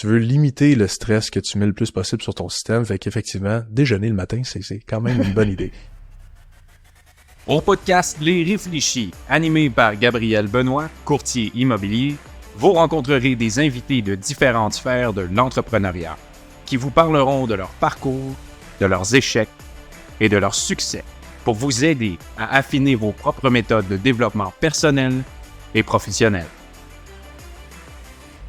tu veux limiter le stress que tu mets le plus possible sur ton système. Fait qu'effectivement, déjeuner le matin, c'est quand même une bonne idée. Au podcast Les Réfléchis, animé par Gabriel Benoît, courtier immobilier, vous rencontrerez des invités de différentes sphères de l'entrepreneuriat qui vous parleront de leur parcours, de leurs échecs et de leurs succès pour vous aider à affiner vos propres méthodes de développement personnel et professionnel.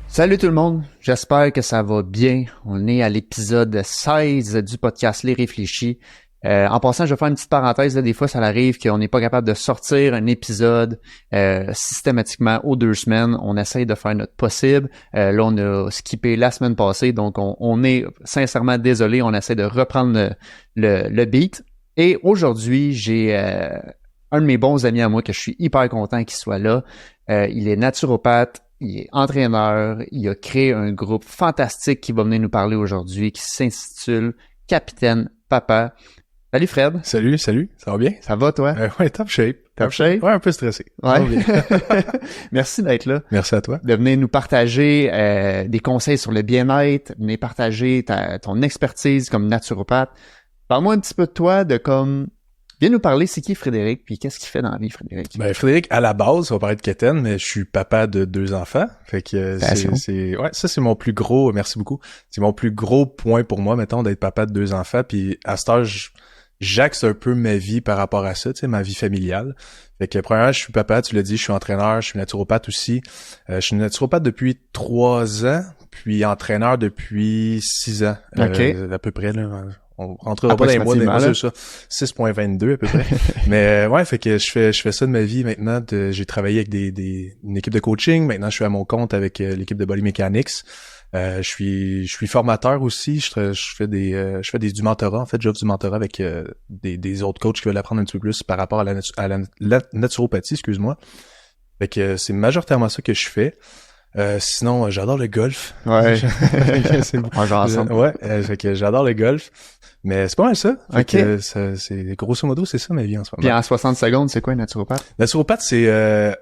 Salut tout le monde, j'espère que ça va bien. On est à l'épisode 16 du podcast Les Réfléchis. En passant, je vais faire une petite parenthèse. Là, des fois, ça arrive qu'on n'est pas capable de sortir un épisode systématiquement aux 2 semaines. On essaye de faire notre possible. Là, on a skippé la semaine passée, donc on est sincèrement désolé. On essaie de reprendre le beat. Et aujourd'hui, j'ai un de mes bons amis à moi que je suis hyper content qu'il soit là. Il est naturopathe, il est entraîneur, il a créé un groupe fantastique qui va venir nous parler aujourd'hui, qui s'intitule Capitaine Papa. Salut Fred. Salut, ça va bien? Ça va toi? Ouais, top shape. Top shape? Ouais, un peu stressé. Ouais. Merci d'être là. Merci à toi. De venir nous partager des conseils sur le bien-être, venir partager ton expertise comme naturopathe. Parle-moi un petit peu de toi, viens nous parler, c'est qui Frédéric, puis qu'est-ce qu'il fait dans la vie, Frédéric? Ben, Frédéric, à la base, ça va paraître quétaine, mais je suis papa de 2 enfants. Fait que c'est mon plus gros, merci beaucoup. C'est mon plus gros point pour moi, mettons, d'être papa de 2 enfants. Puis à cette heure, j'axe un peu ma vie par rapport à ça, tu sais, ma vie familiale. Fait que premièrement, je suis papa, tu l'as dit, je suis entraîneur, je suis naturopathe aussi. Je suis naturopathe depuis 3 ans, puis entraîneur depuis 6 ans. OK. À peu près, là. On rentrera pas dans les mois, c'est ça. 6.22 à peu près. Mais ouais, fait que je fais ça de ma vie maintenant. J'ai travaillé avec une équipe de coaching. Maintenant, je suis à mon compte avec l'équipe de Body Mechanics. Je suis formateur aussi. Je fais du mentorat. En fait, j'offre du mentorat avec des autres coachs qui veulent apprendre un petit peu plus par rapport à la naturopathie, excuse-moi. Fait que c'est majoritairement ça que je fais. Sinon, j'adore le golf. Ouais. C'est bon. On joue ensemble. Ouais, fait que j'adore le golf. Mais c'est pas mal ça. Fait OK. que c'est grosso modo, c'est ça ma vie en ce moment. Puis en 60 secondes, c'est quoi un naturopathe? Naturopathe, c'est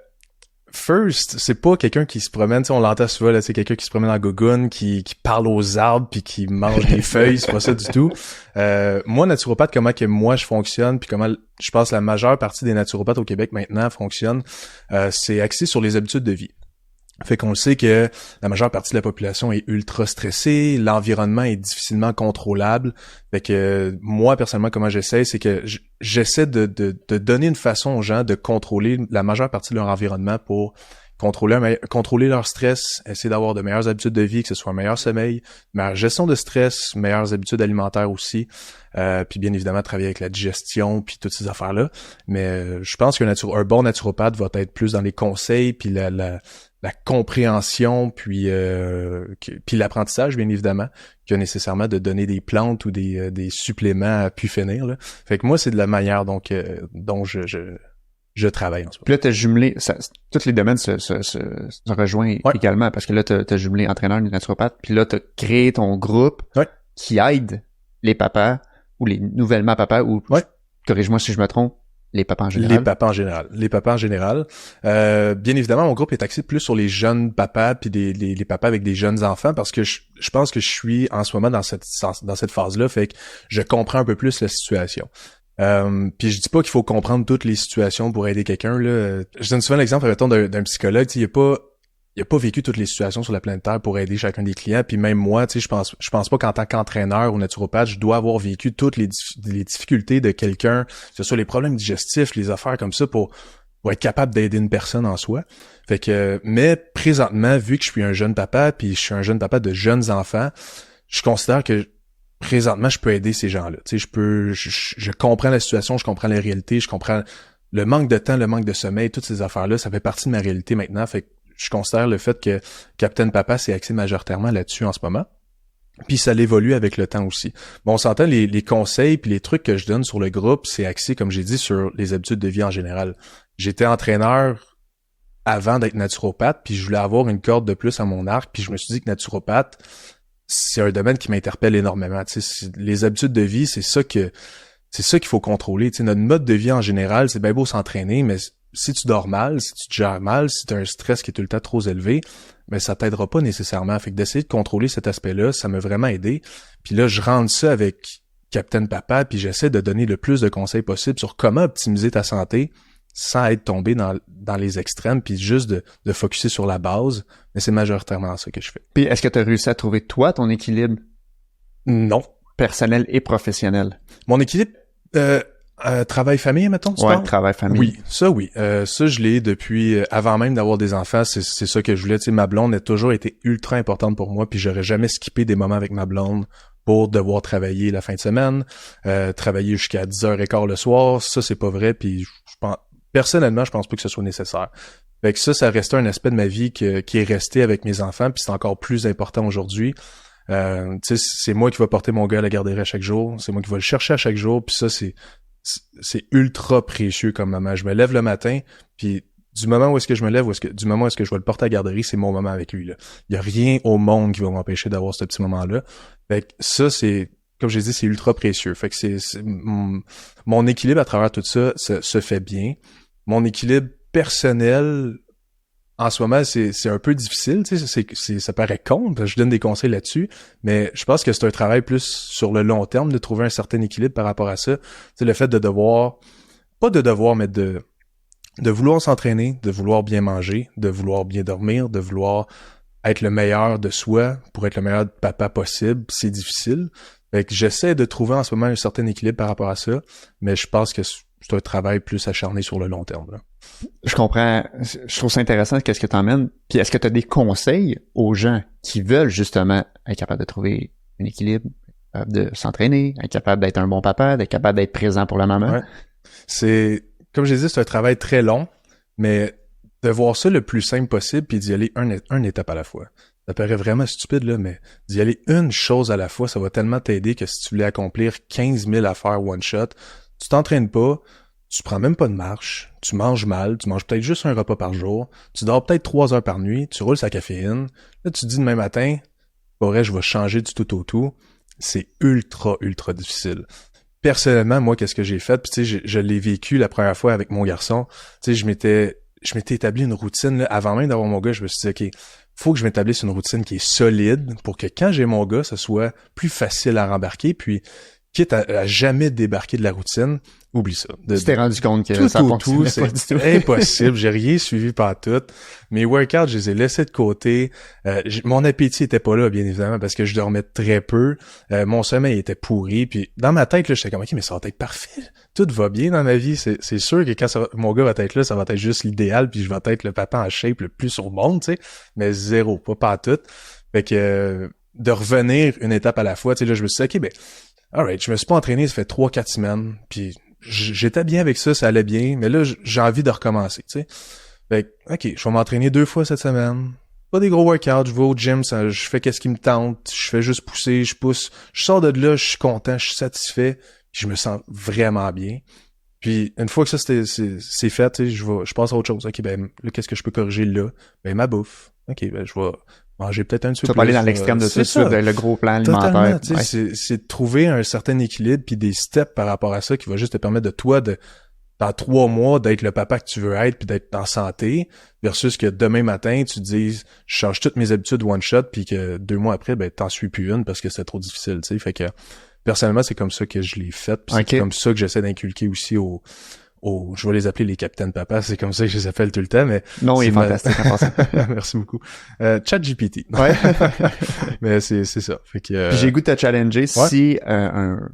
first, c'est pas quelqu'un qui se promène, tu sais, on l'entend souvent là, c'est quelqu'un qui se promène en gogoune, qui parle aux arbres puis qui mange des feuilles, c'est pas ça du tout. Moi, naturopathe, comment que moi je fonctionne puis comment je pense la majeure partie des naturopathes au Québec maintenant fonctionnent, c'est axé sur les habitudes de vie. Fait qu'on le sait que la majeure partie de la population est ultra stressée, l'environnement est difficilement contrôlable. Fait que moi, personnellement, comment j'essaie, c'est que j'essaie de donner une façon aux gens de contrôler la majeure partie de leur environnement pour contrôler leur stress, essayer d'avoir de meilleures habitudes de vie, que ce soit un meilleur sommeil, meilleure gestion de stress, meilleures habitudes alimentaires aussi, puis bien évidemment travailler avec la digestion puis toutes ces affaires-là. Mais je pense qu'un bon naturopathe va être plus dans les conseils puis la compréhension puis l'apprentissage bien évidemment que nécessairement de donner des plantes ou des suppléments à pu finir là. Fait que moi c'est de la manière dont je travaille en ce moment. Puis là, t'as jumelé, tous les domaines se rejoignent également, parce que là, t'as jumelé entraîneur et naturopathe, puis là, t'as créé ton groupe qui aide les papas ou les nouvellement papas ou corrige-moi si je me trompe. Les papas en général. Les papas en général. Bien évidemment, mon groupe est axé plus sur les jeunes papas puis les papas avec des jeunes enfants parce que je pense que je suis en ce moment dans cette phase-là, fait que je comprends un peu plus la situation. Puis je dis pas qu'il faut comprendre toutes les situations pour aider quelqu'un là. Je donne souvent l'exemple mettons d'un psychologue, tu sais, il a pas vécu toutes les situations sur la planète Terre pour aider chacun des clients, puis même moi, tu sais, je pense pas qu'en tant qu'entraîneur ou naturopathe, je dois avoir vécu toutes les difficultés de quelqu'un, que ce soit les problèmes digestifs, les affaires comme ça pour être capable d'aider une personne en soi. Fait que mais présentement, vu que je suis un jeune papa puis je suis un jeune papa de jeunes enfants, je considère que présentement, je peux aider ces gens-là. Tu sais, je comprends la situation, je comprends la réalité, je comprends le manque de temps, le manque de sommeil, toutes ces affaires-là, ça fait partie de ma réalité maintenant. Fait que je considère le fait que Capitaine Papa s'est axé majoritairement là-dessus en ce moment. Puis ça l'évolue avec le temps aussi. Bon, on s'entend les conseils puis les trucs que je donne sur le groupe, c'est axé, comme j'ai dit, sur les habitudes de vie en général. J'étais entraîneur avant d'être naturopathe, puis je voulais avoir une corde de plus à mon arc, puis je me suis dit que naturopathe, c'est un domaine qui m'interpelle énormément. Tu sais, les habitudes de vie, c'est ça qu'il faut contrôler. Tu sais, notre mode de vie en général, c'est bien beau s'entraîner, mais si tu dors mal, si tu te gères mal, si tu as un stress qui est tout le temps trop élevé, ben ça t'aidera pas nécessairement. Fait que d'essayer de contrôler cet aspect-là, ça m'a vraiment aidé. Puis là, je rentre ça avec Captain Papa, puis j'essaie de donner le plus de conseils possible sur comment optimiser ta santé sans être tombé dans les extrêmes, puis juste de focusser sur la base. Mais c'est majoritairement ça que je fais. Puis est-ce que tu as réussi à trouver, toi, ton équilibre Non. personnel et professionnel? Mon équilibre... travail-famille, mettons, tu Ouais, parles? travail-famille. Oui, ça oui. Ça, je l'ai depuis avant même d'avoir des enfants. C'est ça que je voulais. Tu sais, ma blonde a toujours été ultra importante pour moi, puis j'aurais jamais skippé des moments avec ma blonde pour devoir travailler la fin de semaine, travailler jusqu'à 10h15 le soir. Ça, c'est pas vrai, puis je pense, personnellement, je pense pas que ce soit nécessaire. Fait que ça restait un aspect de ma vie qui est resté avec mes enfants, puis c'est encore plus important aujourd'hui. Tu sais, c'est moi qui va porter mon gars à la garderie à chaque jour, c'est moi qui va le chercher à chaque jour, puis ça, c'est ultra précieux comme moment. Je me lève le matin, puis du moment où est-ce que je me lève, du moment où est-ce que je vais le porter à la garderie, c'est mon moment avec lui, là. Il y a rien au monde qui va m'empêcher d'avoir ce petit moment-là. Fait que ça, c'est, comme j'ai dit, c'est ultra précieux. Fait que mon équilibre à travers tout ça se fait bien. Mon équilibre personnel, en ce moment, c'est un peu difficile, tu sais, ça paraît con, parce que je donne des conseils là-dessus, mais je pense que c'est un travail plus sur le long terme de trouver un certain équilibre par rapport à ça. C'est le fait de devoir, pas de devoir, mais de vouloir s'entraîner, de vouloir bien manger, de vouloir bien dormir, de vouloir être le meilleur de soi pour être le meilleur papa possible. C'est difficile. Fait que j'essaie de trouver en ce moment un certain équilibre par rapport à ça, mais je pense que c'est un travail plus acharné sur le long terme, là. Je comprends. Je trouve ça intéressant qu'est-ce que tu emmènes. Puis est-ce que tu as des conseils aux gens qui veulent justement être capables de trouver un équilibre, capable de s'entraîner, être capable d'être un bon papa, d'être capable d'être présent pour la maman? Ouais. C'est, comme je disais, c'est un travail très long, mais de voir ça le plus simple possible puis d'y aller un étape à la fois. Ça paraît vraiment stupide, là, mais d'y aller une chose à la fois, ça va tellement t'aider que si tu voulais accomplir 15 000 affaires one shot, tu t'entraînes pas, tu prends même pas de marche, tu manges mal, tu manges peut-être juste un repas par jour, tu dors peut-être 3 heures par nuit, tu roules sa caféine, là tu te dis demain matin, pour vrai, je vais changer du tout au tout. C'est ultra, ultra difficile. Personnellement, moi, qu'est-ce que j'ai fait? Puis tu sais, je l'ai vécu la première fois avec mon garçon. Tu sais, je m'étais établi une routine, là, avant même d'avoir mon gars, je me suis dit, OK, faut que je m'établisse une routine qui est solide pour que quand j'ai mon gars, ce soit plus facile à rembarquer, puis quitte à jamais débarquer de la routine, oublie ça. Tu t'es rendu compte que tout ça au fonctionnait tout, pas du tout. c'est impossible. J'ai rien suivi par tout. Mes workouts, je les ai laissés de côté. Mon appétit était pas là, bien évidemment, parce que je dormais très peu. Mon sommeil était pourri. Puis dans ma tête, là, j'étais comme, OK, mais ça va être parfait. Tout va bien dans ma vie. C'est sûr que quand mon gars va être là, ça va être juste l'idéal, puis je vais être le papa en shape le plus au monde, tu sais. Mais zéro, pas tout. Fait que de revenir une étape à la fois, tu sais, là, je me suis dit, OK, ben, alright, je me suis pas entraîné, ça fait 3-4 semaines, puis j'étais bien avec ça allait bien, mais là, j'ai envie de recommencer, tu sais. Fait que, OK, je vais m'entraîner 2 fois cette semaine. Pas des gros workouts, je vais au gym, je fais qu'est-ce qui me tente, je fais juste pousser, je pousse. Je sors de là, je suis content, je suis satisfait, puis je me sens vraiment bien. Puis, une fois que ça c'est fait, tu sais, je passe à autre chose. OK, ben, là, qu'est-ce que je peux corriger là? Ben, ma bouffe. OK, ben, je vais manger peut-être un petit peu Tu vas plus. pas aller dans l'extrême de c'est ça, le gros plan Totalement, alimentaire. tu sais, c'est de trouver un certain équilibre puis des steps par rapport à ça qui va juste te permettre de toi dans 3 mois d'être le papa que tu veux être puis d'être en santé versus que demain matin tu te dises je change toutes mes habitudes one shot puis que 2 mois après ben t'en suis plus une parce que c'est trop difficile, tu sais. Fait que personnellement c'est comme ça que je l'ai fait puis c'est comme ça que j'essaie d'inculquer aussi aux je vais les appeler les capitaines papa, c'est comme ça que je les appelle tout le temps, mais non, il est fantastique. Merci beaucoup. ChatGPT. Ouais. Mais c'est ça. Fait que j'ai goût de te challenger si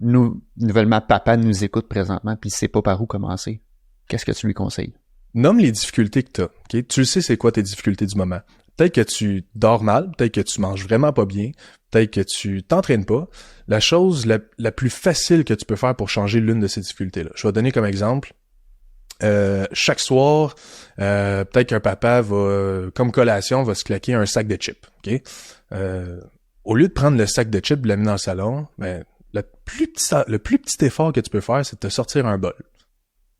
nouvellement papa nous écoute présentement puis il sait pas par où commencer. Qu'est-ce que tu lui conseilles? Nomme les difficultés que t'as. OK? Tu le sais c'est quoi tes difficultés du moment. Peut-être que tu dors mal, peut-être que tu manges vraiment pas bien, peut-être que tu t'entraînes pas. La chose la plus facile que tu peux faire pour changer l'une de ces difficultés-là. Je vais donner comme exemple. Chaque soir, peut-être qu'un papa va, comme collation, va se claquer un sac de chips. OK? Au lieu de prendre le sac de chips et de l'amener dans le salon, ben, le plus petit effort que tu peux faire, c'est de te sortir un bol.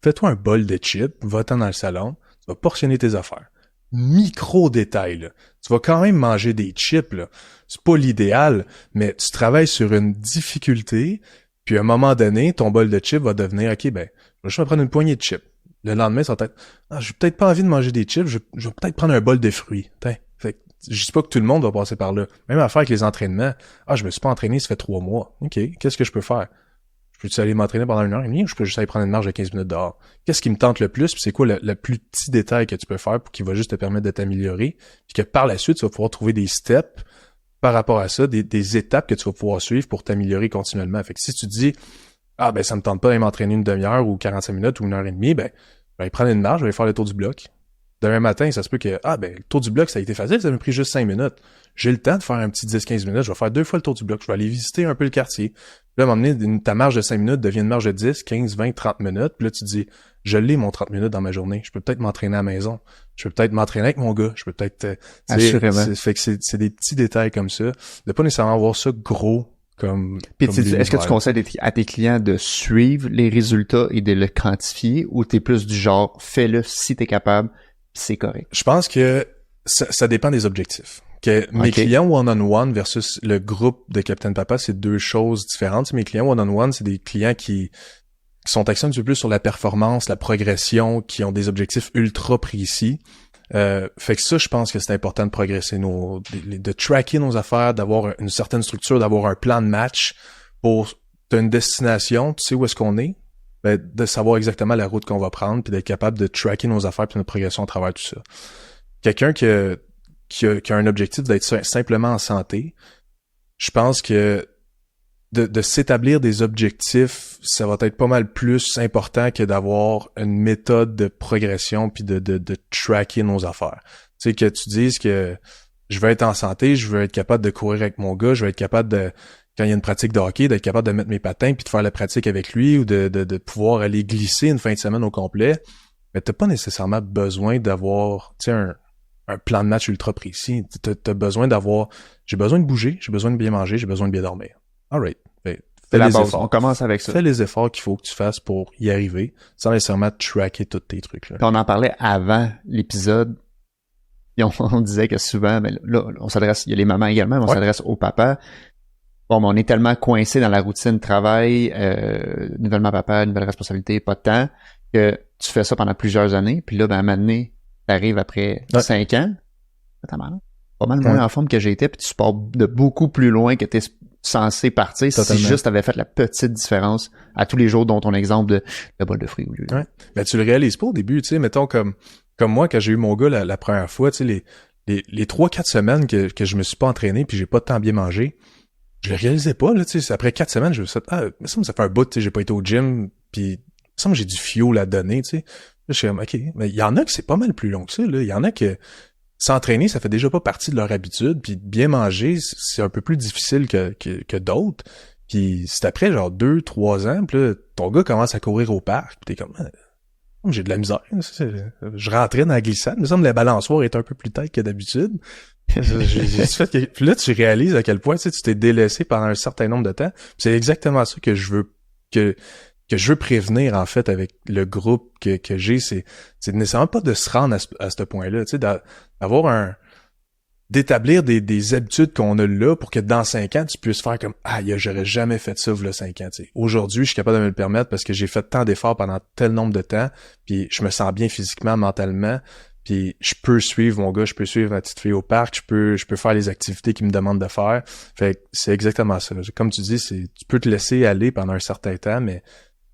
Fais-toi un bol de chips, va-t'en dans le salon, tu vas portionner tes affaires. Micro détail, là. Tu vas quand même manger des chips, là. C'est pas l'idéal, mais tu travailles sur une difficulté, puis à un moment donné, ton bol de chips va devenir, OK, ben, je vais juste prendre une poignée de chips. Le lendemain, ça va être, j'ai peut-être pas envie de manger des chips, je vais peut-être prendre un bol de fruits. Fait je dis pas que tout le monde va passer par là. Même affaire avec les entraînements. Je me suis pas entraîné, ça fait 3 mois. OK, qu'est-ce que je peux faire? Je peux-tu aller m'entraîner pendant 1h30 ou je peux juste aller prendre une marche de 15 minutes dehors? Qu'est-ce qui me tente le plus? Puis c'est quoi le plus petit détail que tu peux faire pour qu'il va juste te permettre de t'améliorer? Puis que par la suite, tu vas pouvoir trouver des steps par rapport à ça, des étapes que tu vas pouvoir suivre pour t'améliorer continuellement. Fait que si tu te dis, ça me tente pas d'aller m'entraîner une demi-heure ou 45 minutes ou 1h30, je vais aller prendre une marche, je vais aller faire le tour du bloc. Demain matin, ça se peut que, le tour du bloc, ça a été facile, ça m'a pris juste 5 minutes. J'ai le temps de faire un petit 10-15 minutes, je vais faire 2 fois le tour du bloc, je vais aller visiter un peu le quartier. Puis là, m'emmener ta marche de 5 minutes devient une marche de 10, 15, 20, 30 minutes. Puis là, tu te dis, je l'ai mon 30 minutes dans ma journée. Je peux peut-être m'entraîner à la maison. Je peux peut-être m'entraîner avec mon gars. Je peux peut-être, assurément. Fait que c'est des petits détails comme ça. De pas nécessairement voir ça gros comme. Puis est-ce que tu conseilles à tes clients de suivre les résultats et de le quantifier ou t'es plus du genre, fais-le si t'es capable, c'est correct? Je pense que ça dépend des objectifs. Que mes clients one-on-one versus le groupe de Capitaine Papa, c'est deux choses différentes. Mes clients one-on-one, c'est des clients qui sont axés un petit peu plus sur la performance, la progression, qui ont des objectifs ultra précis. Fait que ça, je pense que c'est important de progresser de tracker nos affaires, d'avoir une certaine structure, d'avoir un plan de match pour t'as une destination, tu sais où est-ce qu'on est, de savoir exactement la route qu'on va prendre, puis d'être capable de tracker nos affaires puis notre progression à travers tout ça. Quelqu'un qui a un objectif d'être simplement en santé, je pense que de s'établir des objectifs, ça va être pas mal plus important que d'avoir une méthode de progression puis de tracker nos affaires. Tu sais, que tu dises que je veux être en santé, je veux être capable de courir avec mon gars, je veux être capable de, quand il y a une pratique de hockey, d'être capable de mettre mes patins puis de faire la pratique avec lui ou de pouvoir aller glisser une fin de semaine au complet. Mais t'as pas nécessairement besoin d'avoir, tu sais, un plan de match ultra précis. T'as besoin j'ai besoin de bouger, j'ai besoin de bien manger, j'ai besoin de bien dormir. Alright. C'est la base. On commence avec ça. Fais les efforts qu'il faut que tu fasses pour y arriver, sans nécessairement tracker tous tes trucs, là. Puis on en parlait avant l'épisode. Et on disait que souvent, là, on s'adresse, il y a les mamans également, mais on s'adresse aux papas. Bon, mais on est tellement coincé dans la routine travail, nouvellement papa, nouvelle responsabilité, pas de temps, que tu fais ça pendant plusieurs années, puis là, à un moment donné, t'arrives après 5 ans, t'as mal. Pas mal moins en forme que j'ai été, puis tu pars de beaucoup plus loin que t'es censé partir. Totalement. Si juste t'avais fait la petite différence à tous les jours, dont ton exemple de bol de fruits au lieu. Ouais. Ben, tu le réalises pas au début, tu sais, mettons comme moi, quand j'ai eu mon gars la première fois, tu sais, les 3-4 semaines que je me suis pas entraîné puis j'ai pas de temps bien mangé, je le réalisais pas, là, tu sais, après 4 semaines, je me suis dit, ça fait un bout, tu sais, j'ai pas été au gym, puis ça me j'ai du fuel à donner, tu sais. Là, je suis comme, OK, mais il y en a que c'est pas mal plus long que ça, là. Il y en a que s'entraîner, ça fait déjà pas partie de leur habitude, puis bien manger, c'est un peu plus difficile que d'autres. Puis c'est après genre 2-3 ans, puis là, ton gars commence à courir au parc, puis t'es comme, j'ai de la misère. Je rentrais dans la glissade, il me semble que la balançoire est un peu plus tête que d'habitude. Puis là, tu réalises à quel point tu t'es délaissé pendant un certain nombre de temps. Puis c'est exactement ça que je veux prévenir, en fait, avec le groupe que j'ai, c'est nécessairement pas de se rendre à ce point-là, tu sais, d'établir des habitudes qu'on a là pour que dans 5 ans, tu puisses faire comme, j'aurais jamais fait ça, v'là 5 ans, tu sais. Aujourd'hui, je suis capable de me le permettre parce que j'ai fait tant d'efforts pendant tel nombre de temps, puis je me sens bien physiquement, mentalement, puis je peux suivre mon gars, je peux suivre ma petite fille au parc, je peux faire les activités qu'il me demande de faire. Fait que c'est exactement ça. Comme tu dis, tu peux te laisser aller pendant un certain temps, mais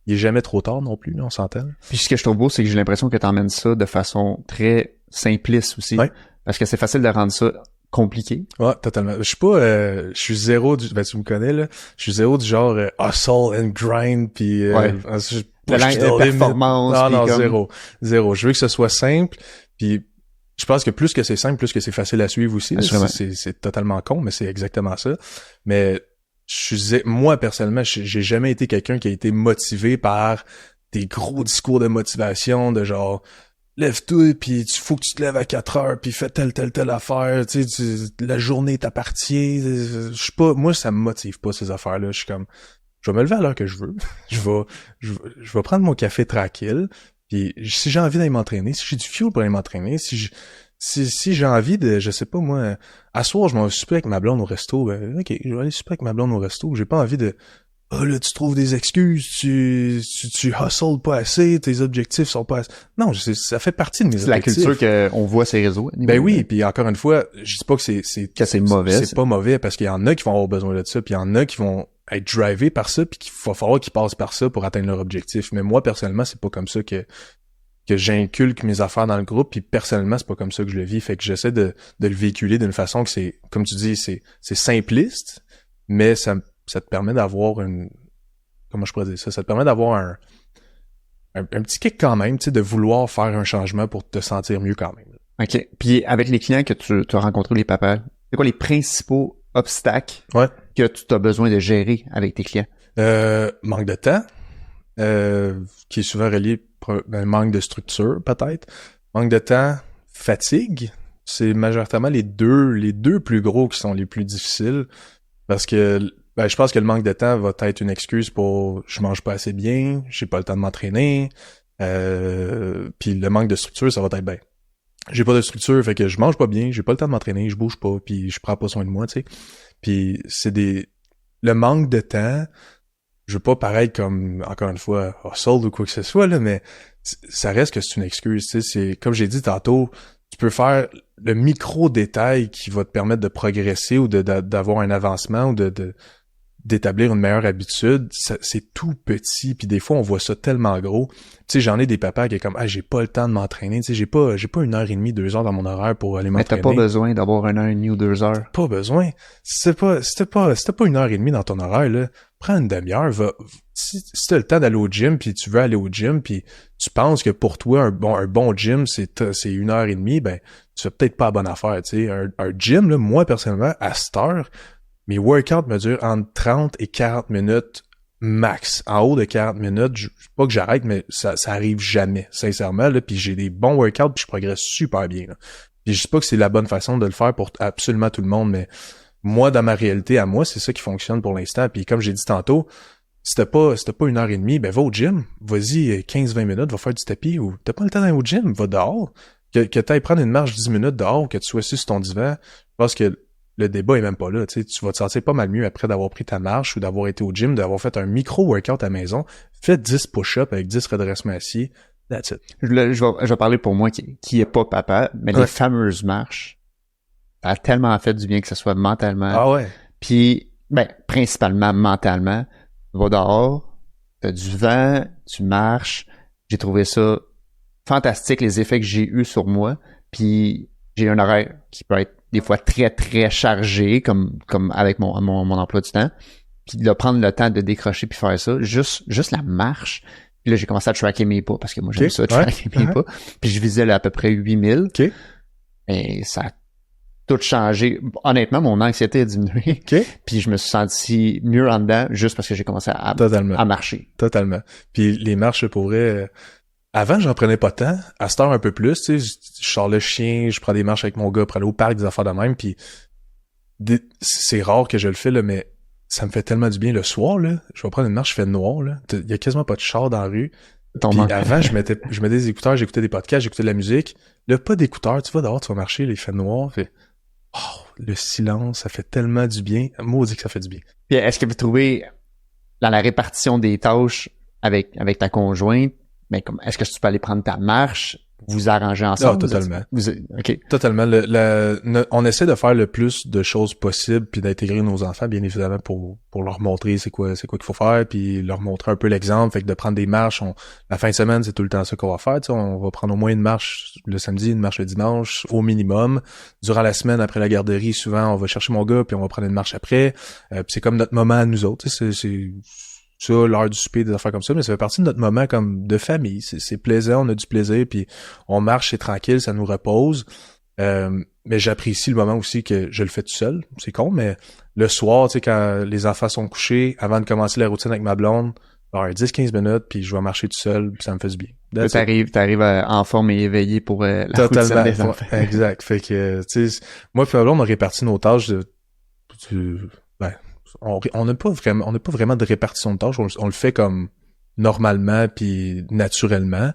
il est jamais trop tard non plus, là, on s'entend. Puis ce que je trouve beau, c'est que j'ai l'impression que t'emmènes ça de façon très simpliste aussi. Ouais. Parce que c'est facile de rendre ça compliqué. Ouais, totalement. Je suis pas, je suis zéro tu me connais, là. Je suis zéro du genre hustle and grind, puis de performance. Non, zéro. Je veux que ce soit simple, puis je pense que plus que c'est simple, plus que c'est facile à suivre aussi. C'est totalement con, mais c'est exactement ça. Mais moi, personnellement, j'ai jamais été quelqu'un qui a été motivé par des gros discours de motivation, de genre, lève-toi, puis faut que tu te lèves à 4 heures, puis fais telle affaire, tu sais, la journée t'appartient. Moi, ça me motive pas, ces affaires-là. Je suis comme, je vais me lever à l'heure que je veux. je vais prendre mon café tranquille, puis si j'ai envie d'aller m'entraîner, si j'ai du fuel pour aller m'entraîner, si j'ai envie de, je sais pas moi, à soir, je m'en vais souper avec ma blonde au resto, ok, je vais aller souper avec ma blonde au resto, j'ai pas envie de, ah là, tu trouves des excuses, tu hustles pas assez, tes objectifs sont pas assez... Non, ça fait partie de mes objectifs. C'est la culture qu'on voit ces réseaux. Ben oui, puis encore une fois, je dis pas que c'est mauvais. C'est pas mauvais, parce qu'il y en a qui vont avoir besoin de ça, puis il y en a qui vont être drivés par ça, puis qu'il va falloir qu'ils passent par ça pour atteindre leur objectif. Mais moi, personnellement, c'est pas comme ça que j'inculque mes affaires dans le groupe, puis personnellement, c'est pas comme ça que je le vis. Fait que j'essaie de le véhiculer d'une façon que c'est, comme tu dis, c'est simpliste, mais ça te permet d'avoir comment je pourrais dire ça? Ça te permet d'avoir un petit kick quand même, tu sais, de vouloir faire un changement pour te sentir mieux quand même. OK. Puis avec les clients que tu as rencontrés, les papas, c'est quoi les principaux obstacles que tu as besoin de gérer avec tes clients? Manque de temps, qui est souvent relié à manque de structure, peut-être. Manque de temps, fatigue. C'est majoritairement les deux plus gros qui sont les plus difficiles. Parce que je pense que le manque de temps va être une excuse pour je mange pas assez bien, j'ai pas le temps de m'entraîner. Puis le manque de structure, ça va être j'ai pas de structure, fait que je mange pas bien, j'ai pas le temps de m'entraîner, je bouge pas, puis je prends pas soin de moi, tu sais. Puis le manque de temps, je veux pas paraître comme, encore une fois, hustle ou quoi que ce soit, là, mais ça reste que c'est une excuse, tu sais. C'est, comme j'ai dit tantôt, tu peux faire le micro-détail qui va te permettre de progresser ou d'avoir un avancement ou d'établir une meilleure habitude. C'est tout petit, puis des fois, on voit ça tellement gros. Tu sais, j'en ai des papas qui est comme, j'ai pas le temps de m'entraîner, tu sais, j'ai pas 1h30, 2 heures dans mon horaire pour aller m'entraîner. Mais t'as pas besoin d'avoir 1h30 ou 2 heures. Pas besoin. Si t'as pas 1h30 dans ton horaire, là, prends une demi-heure, si t'as le temps d'aller au gym, puis tu veux aller au gym, puis tu penses que pour toi, un bon gym, c'est 1h30, ben, tu fais peut-être pas la bonne affaire, tu sais. Un gym, là, moi, personnellement, à cette heure, mes workouts me durent entre 30 et 40 minutes max. En haut de 40 minutes, pas que j'arrête, mais ça arrive jamais, sincèrement, là, puis j'ai des bons workouts, puis je progresse super bien, là. Puis je sais pas que c'est la bonne façon de le faire pour absolument tout le monde, mais moi, dans ma réalité, à moi, c'est ça qui fonctionne pour l'instant. Puis comme j'ai dit tantôt, si t'as pas 1h30, ben va au gym, vas-y 15-20 minutes, va faire du tapis, ou t'as pas le temps d'aller au gym, va dehors. Que t'ailles prendre une marche 10 minutes dehors, que tu sois assis sur ton divan, je pense que le débat est même pas là, tu sais, tu vas te sentir pas mal mieux après d'avoir pris ta marche ou d'avoir été au gym, d'avoir fait un micro-workout à la maison, fais 10 push-ups avec 10 redressements assis, that's it. Je vais parler pour moi qui est pas papa, mais les fameuses marches, ça a tellement fait du bien que ce soit mentalement. Ah ouais. Puis, principalement mentalement, va dehors, t'as du vent, tu marches, j'ai trouvé ça fantastique, les effets que j'ai eus sur moi, puis j'ai un horaire qui peut être des fois très, très chargé, comme avec mon emploi du temps. Puis de prendre le temps de décrocher puis faire ça, juste la marche. Puis là, j'ai commencé à tracker mes pas, parce que moi, j'aime ça, tracker mes pas. Puis je visais là, à peu près 8000. Okay. Et ça a tout changé. Honnêtement, mon anxiété a diminué. Okay. Puis je me suis senti mieux en dedans, juste parce que j'ai commencé à marcher. Totalement. Puis les marches, pour vrai... Avant, j'en prenais pas tant. À cette heure, un peu plus, tu sais, je sors le chien, je prends des marches avec mon gars pour aller au parc, des affaires de même, puis c'est rare que je le fais, là, mais ça me fait tellement du bien le soir, là. Je vais prendre une marche, il fait noir, là. Il y a quasiment pas de char dans la rue. Puis avant, je mettais des écouteurs, j'écoutais des podcasts, j'écoutais de la musique. Là, pas d'écouteurs, tu vas dehors, tu vas marcher, là, il fait noir, le silence, ça fait tellement du bien. Maudit que ça fait du bien. Puis est-ce que vous trouvez, dans la répartition des tâches avec ta conjointe, mais est-ce que tu peux aller prendre ta marche, vous arranger ensemble? Ah, totalement. OK. Totalement. On essaie de faire le plus de choses possibles puis d'intégrer nos enfants, bien évidemment, pour leur montrer c'est quoi qu'il faut faire, puis leur montrer un peu l'exemple. Fait que de prendre des marches, la fin de semaine, c'est tout le temps ça qu'on va faire. Tu sais, on va prendre au moins une marche le samedi, une marche le dimanche, au minimum. Durant la semaine, après la garderie, souvent, on va chercher mon gars, puis on va prendre une marche après. Puis c'est comme notre moment à nous autres. Tu sais, c'est ça, l'heure du souper, des affaires comme ça, mais ça fait partie de notre moment comme de famille. C'est plaisant, on a du plaisir, puis on marche, c'est tranquille, ça nous repose. Mais j'apprécie le moment aussi que je le fais tout seul. C'est con, mais le soir, tu sais, quand les enfants sont couchés, avant de commencer la routine avec ma blonde, 10-15 minutes, puis je vais marcher tout seul, puis ça me fait du bien. T'arrives en forme et éveillé pour la totalement, routine des enfants. Exact. Fait que, tu sais, moi et ma blonde, on a réparti nos tâches on n'a pas vraiment de répartition de tâches, on le fait comme normalement puis naturellement.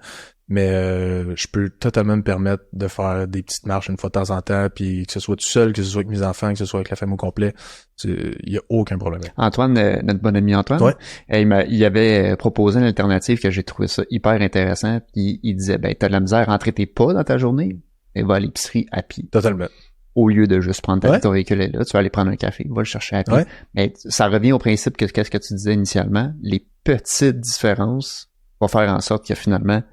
Mais je peux totalement me permettre de faire des petites marches une fois de temps en temps, puis que ce soit tout seul, que ce soit avec mes enfants, que ce soit avec la famille au complet, il y a aucun problème. Antoine, notre bon ami Antoine, Ouais. il avait proposé une alternative que j'ai trouvé ça hyper intéressant. Puis il disait, ben t'as de la misère à rentrer tes pas dans ta journée, et va à l'épicerie à pied. Totalement. Au lieu de juste prendre ton véhicule là, tu vas aller prendre un café, va le chercher à pied. Ouais. Mais ça revient au principe que qu'est-ce que tu disais initialement, les petites différences vont faire en sorte que finalement,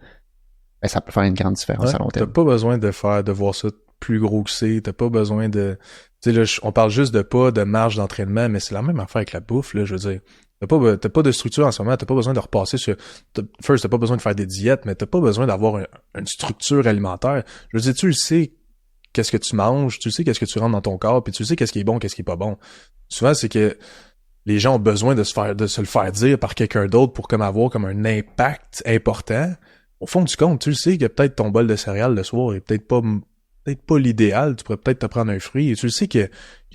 ben, ça peut faire une grande différence à long terme. T'as pas besoin de voir ça plus gros que c'est. T'as pas besoin de... Tu sais, là, on parle juste de pas, de marge d'entraînement, mais c'est la même affaire avec la bouffe, là, je veux dire. T'as pas de structure en ce moment, t'as pas besoin de repasser sur... T'as pas besoin de faire des diètes, mais t'as pas besoin d'avoir une structure alimentaire. Je veux dire, tu le sais qu'est-ce que tu manges, tu sais qu'est-ce que tu rentres dans ton corps, puis tu sais qu'est-ce qui est bon, qu'est-ce qui est pas bon. Souvent, c'est que les gens ont besoin de se le faire dire par quelqu'un d'autre pour comme avoir comme un impact important. Au fond du compte, tu le sais que peut-être ton bol de céréales le soir est peut-être pas l'idéal, tu pourrais peut-être te prendre un fruit, et tu le sais que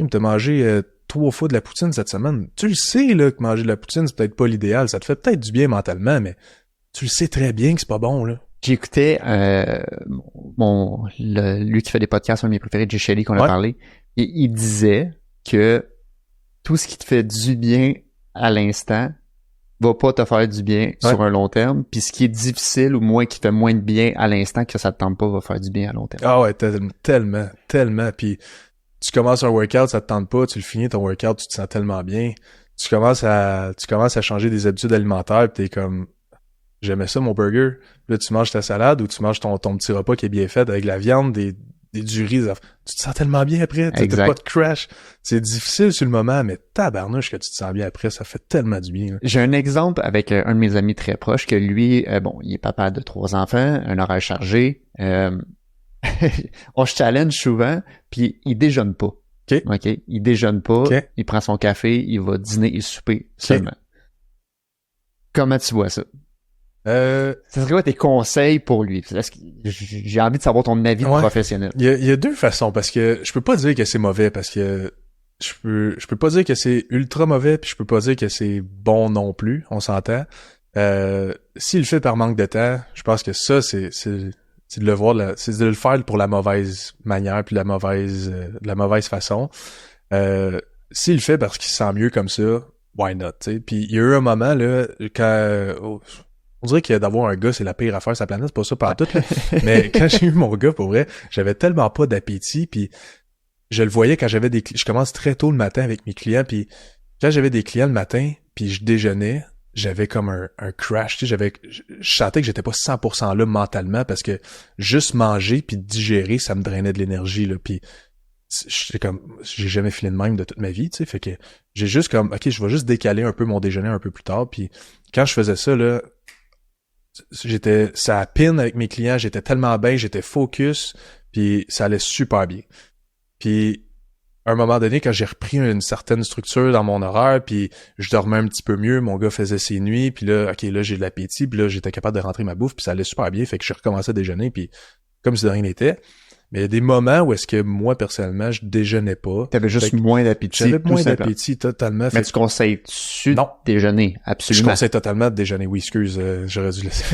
t'as mangé 3 fois de la poutine cette semaine. Tu le sais là que manger de la poutine, c'est peut-être pas l'idéal, ça te fait peut-être du bien mentalement, mais tu le sais très bien que c'est pas bon, là. J'écoutais lui qui fait des podcasts, un de mes préférés, Jay Shelley, qu'on a parlé, et il disait que tout ce qui te fait du bien à l'instant va pas te faire du bien sur un long terme, puis ce qui est difficile ou moins qui fait moins de bien à l'instant que ça te tente pas va faire du bien à long terme. Ah ouais, tellement. Puis tu commences un workout, ça te tente pas, tu le finis ton workout, tu te sens tellement bien. Tu commences à changer des habitudes alimentaires, pis t'es comme j'aimais ça mon burger. Là tu manges ta salade ou tu manges ton petit repas qui est bien fait avec la viande, du riz, tu te sens tellement bien après, t'as pas de crash. C'est difficile sur le moment, mais tabarnouche que tu te sens bien après, ça fait tellement du bien. Là. J'ai un exemple avec un de mes amis très proches que lui, il est papa de 3 enfants, un horaire chargé. On se challenge souvent, puis il déjeune pas. OK? Il déjeune pas, il prend son café, il va dîner et souper seulement. Comment tu vois ça? Ça serait quoi tes conseils pour lui? J'ai envie de savoir ton avis de professionnel. Il y a deux façons, parce que je peux pas dire que c'est mauvais, parce que je peux pas dire que c'est ultra mauvais, puis je peux pas dire que c'est bon non plus, on s'entend. S'il le fait par manque de temps, je pense que ça, c'est de le voir, c'est de le faire pour la mauvaise manière, puis de la mauvaise façon. S'il le fait parce qu'il se sent mieux comme ça, why not, tu sais. Puis il y a eu un moment, là, quand... on dirait que d'avoir un gars, c'est la pire affaire sur la planète, c'est pas ça partout, là. Mais quand j'ai eu mon gars, pour vrai, j'avais tellement pas d'appétit, puis je le voyais quand j'avais je commence très tôt le matin avec mes clients, puis quand j'avais des clients le matin, puis je déjeunais, j'avais comme un crash, tu sais, je sentais que j'étais pas 100% là mentalement, parce que juste manger puis digérer, ça me drainait de l'énergie, là, puis j'ai jamais filé de même de toute ma vie, tu sais, fait que j'ai juste comme, ok, je vais juste décaler un peu mon déjeuner un peu plus tard, puis quand je faisais ça, là, ça pine avec mes clients, j'étais tellement bien, j'étais focus, puis ça allait super bien. Puis à un moment donné, quand j'ai repris une certaine structure dans mon horaire, puis je dormais un petit peu mieux, mon gars faisait ses nuits, puis là, ok, là j'ai de l'appétit, puis là j'étais capable de rentrer ma bouffe, puis ça allait super bien, fait que j'ai recommencé à déjeuner, puis comme si de rien n'était. Mais il y a des moments où est-ce que moi, personnellement, je déjeunais pas. T'avais juste moins d'appétit. J'avais moins d'appétit, totalement. Mais tu conseilles-tu de déjeuner? Absolument. Je conseille totalement de déjeuner. Oui, excuse, j'aurais dû laisser.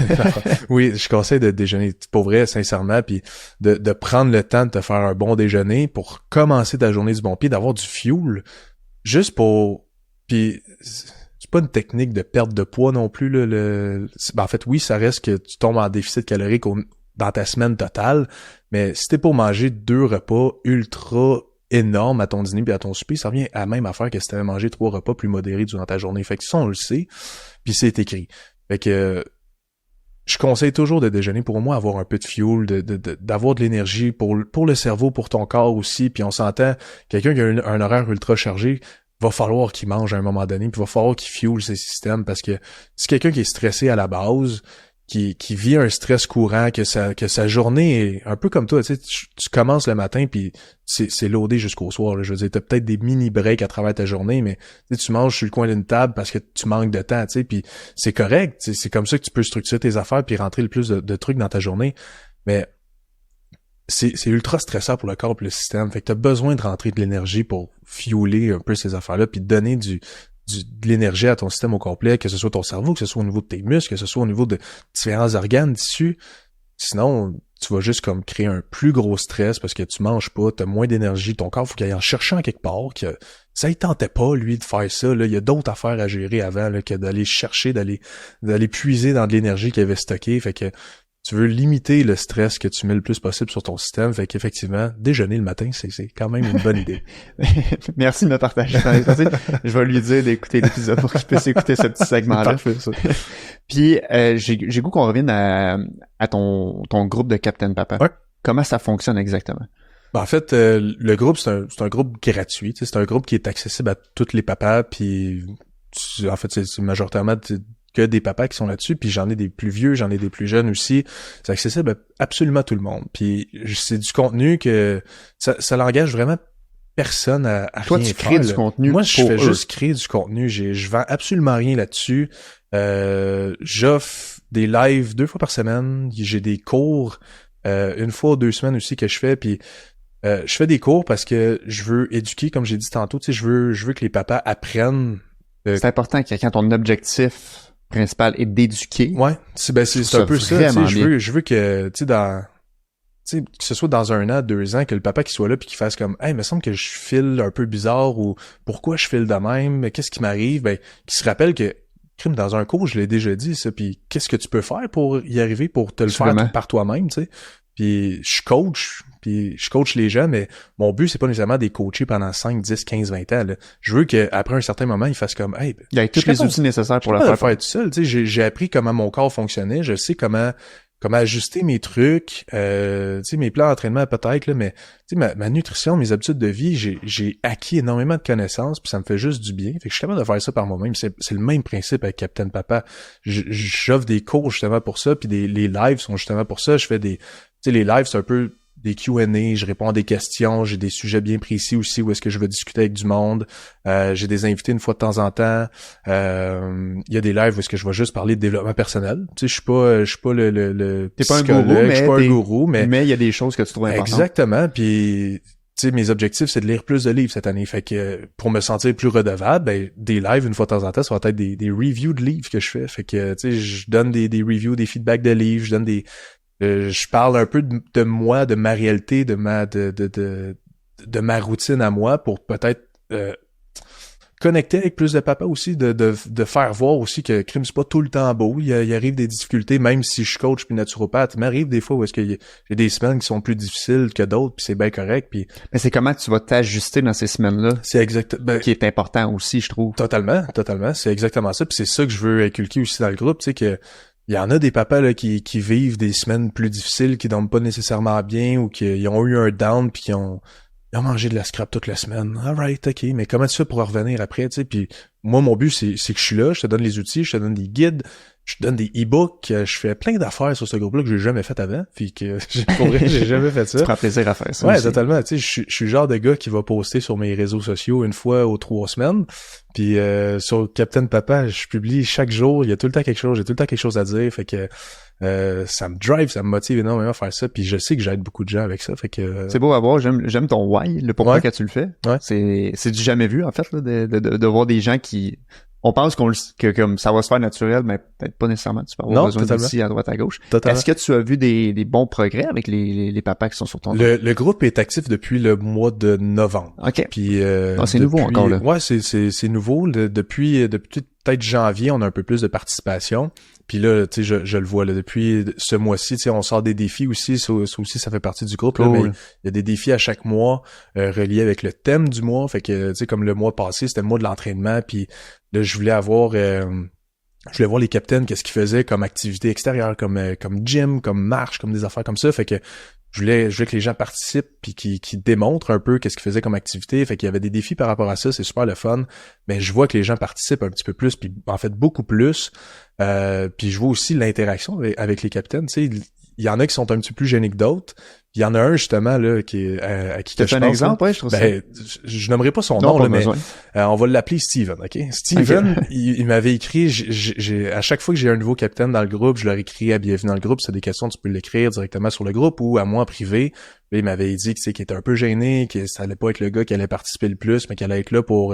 Oui, je conseille de déjeuner, pour vrai, sincèrement, puis de prendre le temps de te faire un bon déjeuner pour commencer ta journée du bon pied, d'avoir du fuel, juste pour... Puis c'est pas une technique de perte de poids non plus, là. Ben, en fait, oui, ça reste que tu tombes en déficit calorique dans ta semaine totale, mais si t'es pour manger 2 repas ultra énormes à ton dîner puis à ton souper, ça revient à la même affaire que si t'avais mangé 3 repas plus modérés durant ta journée. Fait que ça, on le sait, puis c'est écrit. Fait que je conseille toujours de déjeuner pour moi, avoir un peu de fuel, d'avoir de l'énergie pour le cerveau, pour ton corps aussi, puis on s'entend, quelqu'un qui a un horaire ultra chargé, va falloir qu'il mange à un moment donné, puis va falloir qu'il fuel ses systèmes, parce que si quelqu'un qui est stressé à la base, qui vit un stress courant, que sa journée est un peu comme toi, tu sais, tu commences le matin puis c'est loadé jusqu'au soir, là. Je veux dire, t'as peut-être des mini breaks à travers ta journée, mais tu manges sur le coin d'une table parce que tu manques de temps, tu sais, puis c'est correct, c'est comme ça que tu peux structurer tes affaires puis rentrer le plus de trucs dans ta journée, mais c'est ultra stressant pour le corps et le système, fait que t'as besoin de rentrer de l'énergie pour fueler un peu ces affaires-là puis donner de l'énergie à ton système au complet, que ce soit ton cerveau, que ce soit au niveau de tes muscles, que ce soit au niveau de différents organes, tissus. Sinon, tu vas juste comme créer un plus gros stress parce que tu manges pas, t'as moins d'énergie, ton corps faut qu'il aille en chercher en quelque part, que ça il tentait pas, lui, de faire ça, là. Il y a d'autres affaires à gérer avant, là, que d'aller chercher, d'aller puiser dans de l'énergie qu'il avait stockée. Fait que tu veux limiter le stress que tu mets le plus possible sur ton système. Fait qu'effectivement, déjeuner le matin, c'est quand même une bonne idée. Merci de me partager ça. Je vais lui dire d'écouter l'épisode pour qu'il puisse écouter ce petit segment-là. Parfait, ça. Puis, j'ai goût qu'on revienne à ton groupe de Captain Papa. Ouais. Comment ça fonctionne exactement? Ben, en fait, le groupe, c'est un groupe gratuit. Tu sais, c'est un groupe qui est accessible à tous les papas. Puis, en fait, c'est majoritairement que des papas qui sont là-dessus, puis j'en ai des plus vieux, j'en ai des plus jeunes aussi. C'est accessible à absolument tout le monde. Puis c'est du contenu que ça l'engage vraiment personne à Toi, rien tu faire. crées du contenu. Moi, je fais eux. juste créer du contenu. Je vends absolument rien là-dessus. J'offre des lives 2 fois par semaine. J'ai des cours 1 fois ou 2 semaines aussi que je fais. Puis je fais des cours parce que je veux éduquer, comme j'ai dit tantôt. Tu sais, je veux que les papas apprennent. C'est important que quand ton objectif principal est d'éduquer. Ouais, c'est un peu ça. Je veux que, tu sais, que ce soit dans 1 an, 2 ans, que le papa qui soit là puis qu'il fasse comme, hey, il me semble que je file un peu bizarre ou pourquoi je file de même, qu'est-ce qui m'arrive, ben, qu'il se rappelle que, crime, dans un cours, je l'ai déjà dit, ça, puis qu'est-ce que tu peux faire pour y arriver, pour te le faire par toi-même, tu sais. Puis je coach les gens, mais mon but, c'est pas nécessairement des coacher pendant 5, 10, 15, 20 ans. Là. Je veux qu'après un certain moment, ils fassent comme, hey, il y a tous les outils nécessaires pour le faire tout seul. Tu sais, j'ai appris comment mon corps fonctionnait, je sais comment ajuster mes trucs, tu sais, mes plans d'entraînement peut-être, là, mais tu sais, ma nutrition, mes habitudes de vie, j'ai acquis énormément de connaissances, puis ça me fait juste du bien. Fait que je suis capable de faire ça par moi-même. C'est le même principe avec Captain Papa. J'offre des cours justement pour ça, puis les lives sont justement pour ça. Je fais des, tu sais, les lives, c'est un peu des Q&A, je réponds à des questions, j'ai des sujets bien précis aussi où est-ce que je veux discuter avec du monde. J'ai des invités 1 fois de temps en temps. Il y a des lives où est-ce que je vais juste parler de développement personnel. Tu sais, je suis pas le t'es pas un gourou, mais je suis pas un gourou, mais il y a des choses que tu trouves importantes. Exactement, puis tu sais, mes objectifs, c'est de lire plus de livres cette année. Fait que pour me sentir plus redevable, ben, des lives 1 fois de temps en temps, ça va être des reviews de livres que je fais. Fait que tu sais, je donne des reviews, des feedbacks de livres, je donne je parle un peu de moi, de ma réalité, de ma routine à moi pour peut-être connecter avec plus de papas aussi, de faire voir aussi que crime, c'est pas tout le temps beau. Il arrive des difficultés, même si je suis coach puis naturopathe. Il m'arrive des fois où est-ce que j'ai des semaines qui sont plus difficiles que d'autres, puis c'est bien correct. Puis mais c'est comment tu vas t'ajuster dans ces semaines-là. C'est exactement qui est important aussi, je trouve. Totalement. C'est exactement ça. Puis c'est ça que je veux inculquer aussi dans le groupe, tu sais que il y en a des papas là qui vivent des semaines plus difficiles, qui dorment pas nécessairement bien ou qui ont eu un down puis qui ont mangé de la scrap toute la semaine. Alright, ok, mais comment tu fais pour revenir après, tu sais? Puis moi, mon but, c'est que je suis là, je te donne les outils, je te donne des guides, je te donne des e-books, je fais plein d'affaires sur ce groupe-là que j'ai jamais fait avant, puis que pour vrai, j'ai jamais fait ça. Tu prends plaisir à faire ça. Ouais, aussi. Totalement. Tu sais, je suis le genre de gars qui va poster sur mes réseaux sociaux 1 fois aux 3 semaines. Puis sur Captain Papa, je publie chaque jour. Il y a tout le temps quelque chose. J'ai tout le temps quelque chose à dire. Fait que ça me drive, ça me motive énormément à faire ça. Puis je sais que j'aide beaucoup de gens avec ça. Fait que c'est beau à voir. J'aime ton why, le pourquoi que tu le fais. Ouais. C'est du jamais vu en fait là, de voir des gens qui on pense que comme ça va se faire naturel, mais peut-être pas nécessairement. Tu peux avoir besoin d'outils à droite à gauche. Totalement. Est-ce que tu as vu des bons progrès avec les papas qui sont sur ton le groupe est actif depuis le mois de novembre. OK. Puis c'est nouveau encore là. Ouais, c'est nouveau. Depuis peut-être janvier, on a un peu plus de participation. Puis là, tu sais, je le vois là depuis ce mois-ci, tu sais, on sort des défis aussi. Ça aussi, ça fait partie du groupe. Cool. Là, mais il y a des défis à chaque mois reliés avec le thème du mois. Fait que, tu sais, comme le mois passé, c'était le mois de l'entraînement. Puis là, je voulais voir les capitaines, qu'est-ce qu'ils faisaient comme activité extérieure, comme gym, comme marche, comme des affaires comme ça. Fait que je voulais que les gens participent puis qui démontrent un peu qu'est-ce qu'ils faisaient comme activité. Fait qu'il y avait des défis par rapport à ça, c'est super le fun. Mais je vois que les gens participent un petit peu plus, puis en fait beaucoup plus. Puis je vois aussi l'interaction avec les capitaines. Tu sais, il y en a qui sont un petit peu plus gênés que d'autres. Il y en a un justement là qui est à qui que je pense. un exemple, ouais, je trouve ça. Je nommerai pas son nom là, mais on va l'appeler Steven, OK? Steven, okay. Il m'avait écrit à chaque fois que j'ai un nouveau capitaine dans le groupe, je leur écris à bienvenue dans le groupe, c'est des questions, tu peux l'écrire directement sur le groupe ou à moi en privé. Là, il m'avait dit qu'il était un peu gêné, que ça allait pas être le gars qui allait participer le plus, mais qu'il allait être là pour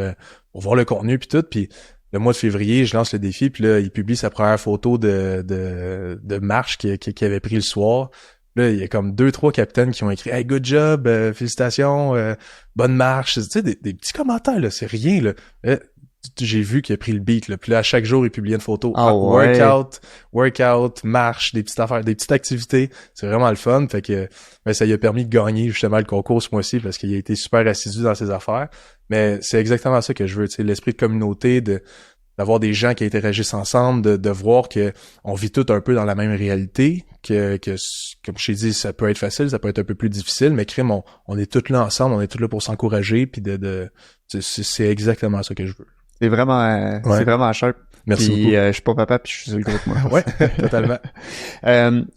voir le contenu puis tout, puis le mois de février, je lance le défi, puis là, il publie sa première photo de marche qu'il avait pris le soir. Là, il y a comme 2-3 capitaines qui ont écrit « Hey, good job, félicitations, bonne marche ». Tu sais, des petits commentaires, là, c'est rien, là. J'ai vu qu'il a pris le beat, là. Puis là, à chaque jour, il publiait une photo. Workout, marche, des petites affaires, des petites activités. C'est vraiment le fun. Fait que ça lui a permis de gagner justement le concours ce mois-ci parce qu'il a été super assidu dans ses affaires. Mais c'est exactement ça que je veux, tu sais, l'esprit de communauté, d'avoir des gens qui interagissent ensemble, de voir que on vit tout un peu dans la même réalité, que comme je t'ai dit, ça peut être facile, ça peut être un peu plus difficile, mais crime, on est tous là ensemble, on est tous là pour s'encourager, puis c'est exactement ça que je veux. C'est vraiment sharp. Merci puis, beaucoup. je suis pas papa, puis je suis sur le groupe, moi. Ouais, totalement.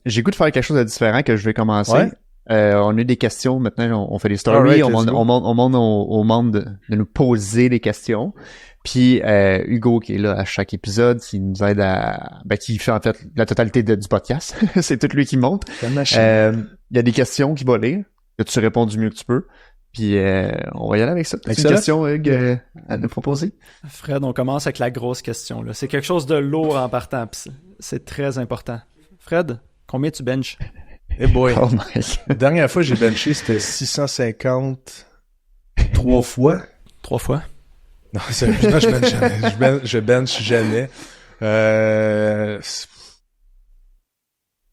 J'ai goût de faire quelque chose de différent que je vais commencer. Ouais. On a eu des questions, maintenant on fait des stories, Alright, on demande au monde de nous poser des questions. Puis Hugo qui est là à chaque épisode, qui nous aide qui fait en fait la totalité du podcast. C'est tout lui qui monte. Il y a des questions qu'il va lire, que tu réponds du mieux que tu peux. Puis on va y aller avec ça. Une question, Hugues, à nous proposer? Fred, on commence avec la grosse question, là. C'est quelque chose de lourd en partant, pis c'est très important. Fred, combien tu benches? Eh boy. Oh my God. La dernière fois j'ai benché, c'était 650 3 fois. 3 fois? Non, sérieusement, je bench jamais. Je bench jamais.